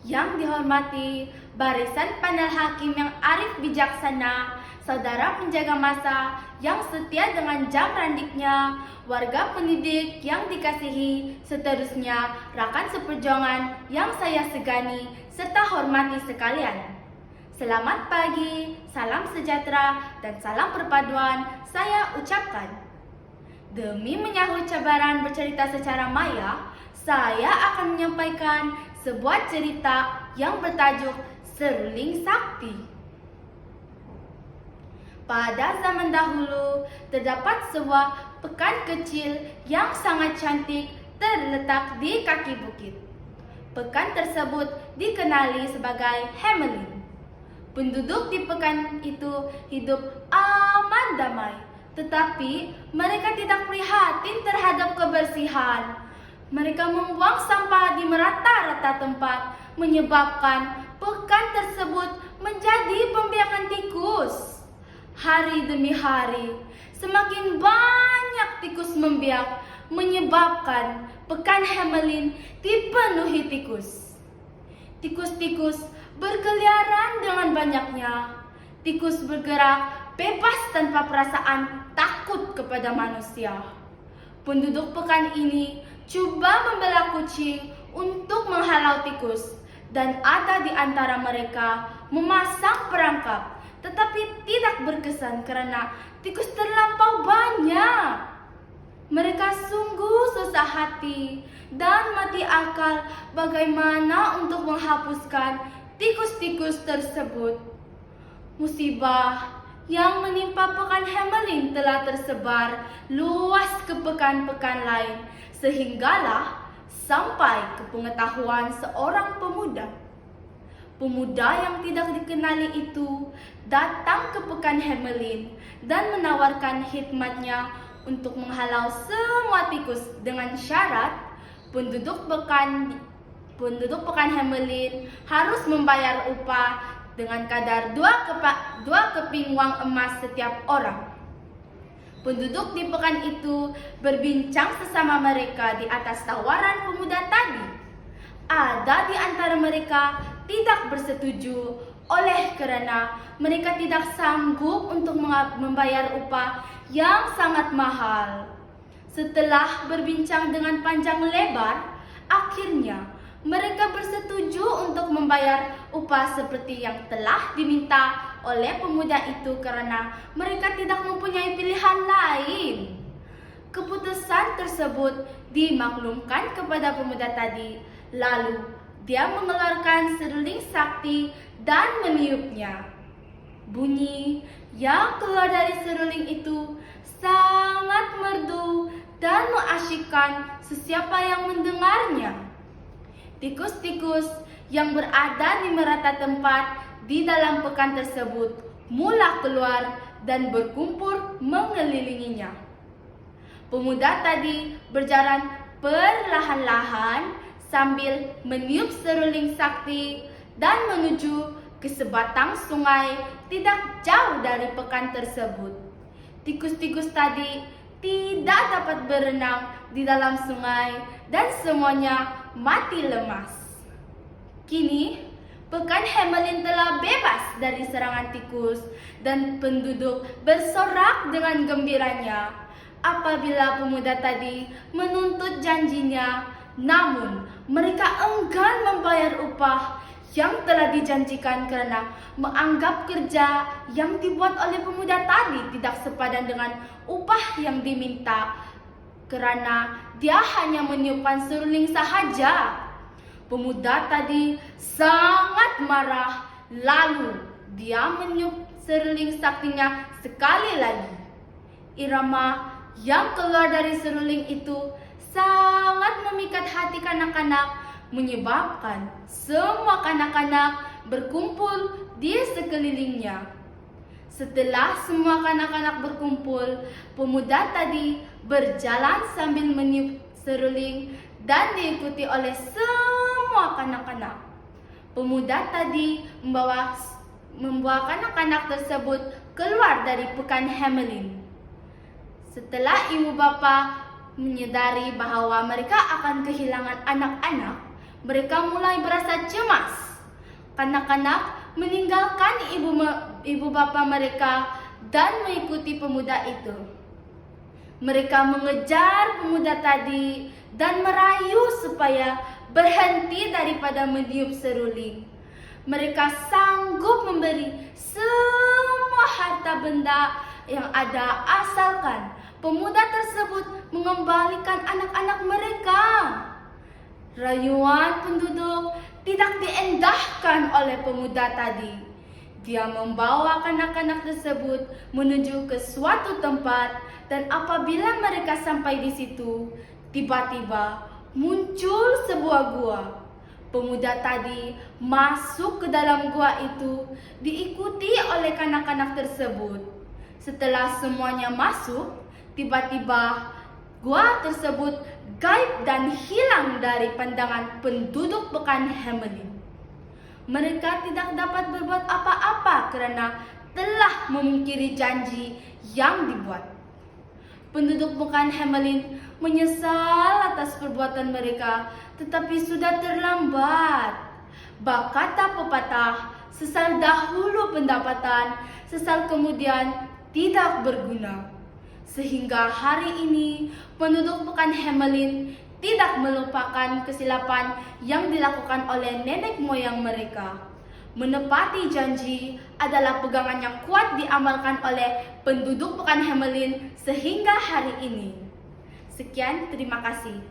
Yang dihormati, barisan panel hakim yang arif bijaksana, saudara penjaga masa yang setia dengan jam randiknya, warga pendidik yang dikasihi, seterusnya rakan seperjuangan yang saya segani serta hormati sekalian. Selamat pagi, salam sejahtera, dan salam perpaduan saya ucapkan. Demi menyahut cabaran bercerita secara maya, saya akan menyampaikan sebuah cerita yang bertajuk Seruling Sakti. Pada zaman dahulu, terdapat sebuah pekan kecil yang sangat cantik terletak di kaki bukit. Pekan tersebut dikenali sebagai Hamelin. Penduduk di pekan itu hidup aman damai, tetapi mereka tidak prihatin terhadap kebersihan. Mereka membuang sampah di merata-rata tempat, menyebabkan pekan tersebut menjadi pembiakan tikus. Hari demi hari, semakin banyak tikus membiak, menyebabkan pekan Hamelin dipenuhi tikus. Tikus-tikus berkeliaran dengan banyaknya. Tikus bergerak bebas tanpa perasaan takut kepada manusia. Penduduk pekan ini coba membela kucing untuk menghalau tikus, dan ada di antara mereka memasang perangkap, tetapi tidak berkesan karena tikus terlampau banyak. Mereka sungguh susah hati dan mati akal bagaimana untuk menghapuskan tikus-tikus tersebut. Musibah yang menimpa pekan Hamelin telah tersebar luas ke pekan-pekan lain, sehinggalah sampai ke pengetahuan seorang pemuda. Pemuda yang tidak dikenali itu datang ke pekan Hamelin dan menawarkan khidmatnya untuk menghalau semua tikus dengan syarat penduduk pekan Hamelin harus membayar upah dengan kadar 2 keping uang emas setiap orang. Penduduk di pekan itu berbincang sesama mereka di atas tawaran pemuda tadi. Ada di antara mereka tidak bersetuju oleh karena mereka tidak sanggup untuk membayar upah yang sangat mahal. Setelah berbincang dengan panjang lebar, akhirnya mereka bersetuju untuk membayar upah seperti yang telah diminta oleh pemuda itu karena mereka tidak mempunyai pilihan lain. Keputusan tersebut dimaklumkan kepada pemuda tadi, lalu dia mengeluarkan seruling sakti dan meniupnya. Bunyi yang keluar dari seruling itu sangat merdu dan mengasyikkan sesiapa yang mendengarnya. Tikus-tikus yang berada di merata tempat di dalam pekan tersebut mula keluar dan berkumpul mengelilinginya. Pemuda tadi berjalan perlahan-lahan sambil meniup seruling sakti dan menuju ke sebatang sungai tidak jauh dari pekan tersebut. Tikus-tikus tadi tidak dapat berenang di dalam sungai dan semuanya mati lemas. Kini, pekan Hamelin telah bebas dari serangan tikus dan penduduk bersorak dengan gembiranya apabila pemuda tadi menuntut janjinya. Namun, mereka enggan membayar upah yang telah dijanjikan karena menganggap kerja yang dibuat oleh pemuda tadi tidak sepadan dengan upah yang diminta, karena dia hanya meniupkan seruling sahaja. Pemuda tadi sangat marah, lalu dia meniup seruling saktinya sekali lagi. Irama yang keluar dari seruling itu sangat memikat hati kanak-kanak, menyebabkan semua kanak-kanak berkumpul di sekelilingnya. Setelah semua kanak-kanak berkumpul, pemuda tadi berjalan sambil meniup seruling dan diikuti oleh semua kanak-kanak. Pemuda tadi membawa kanak-kanak tersebut keluar dari pekan Hamelin. Setelah ibu bapa menyadari bahwa mereka akan kehilangan anak-anak, mereka mulai berasa cemas. Kanak-kanak meninggalkan ibu bapa mereka dan mengikuti pemuda itu. Mereka mengejar pemuda tadi dan merayu supaya berhenti daripada meniup seruling. Mereka sanggup memberi semua harta benda yang ada asalkan pemuda tersebut mengembalikan anak-anak mereka. Rayuan penduduk tidak diendahkan oleh pemuda tadi. Dia membawa anak-anak tersebut menuju ke suatu tempat, dan apabila mereka sampai di situ, tiba-tiba muncul sebuah gua. Pemuda tadi masuk ke dalam gua itu, diikuti oleh kanak-kanak tersebut. Setelah semuanya masuk, tiba-tiba gua tersebut gaib dan hilang dari pandangan penduduk Pekan Hamelin. Mereka tidak dapat berbuat apa-apa karena telah memungkiri janji yang dibuat. Penduduk Pekan Hamelin menyesal atas perbuatan mereka, tetapi sudah terlambat. Kata pepatah, sesal dahulu pendapatan, sesal kemudian tidak berguna. Sehingga hari ini penduduk Pekan Hamelin tidak melupakan kesilapan yang dilakukan oleh nenek moyang mereka. Menepati janji adalah pegangan yang kuat diamalkan oleh penduduk Pekan Hamelin sehingga hari ini. Sekian, terima kasih.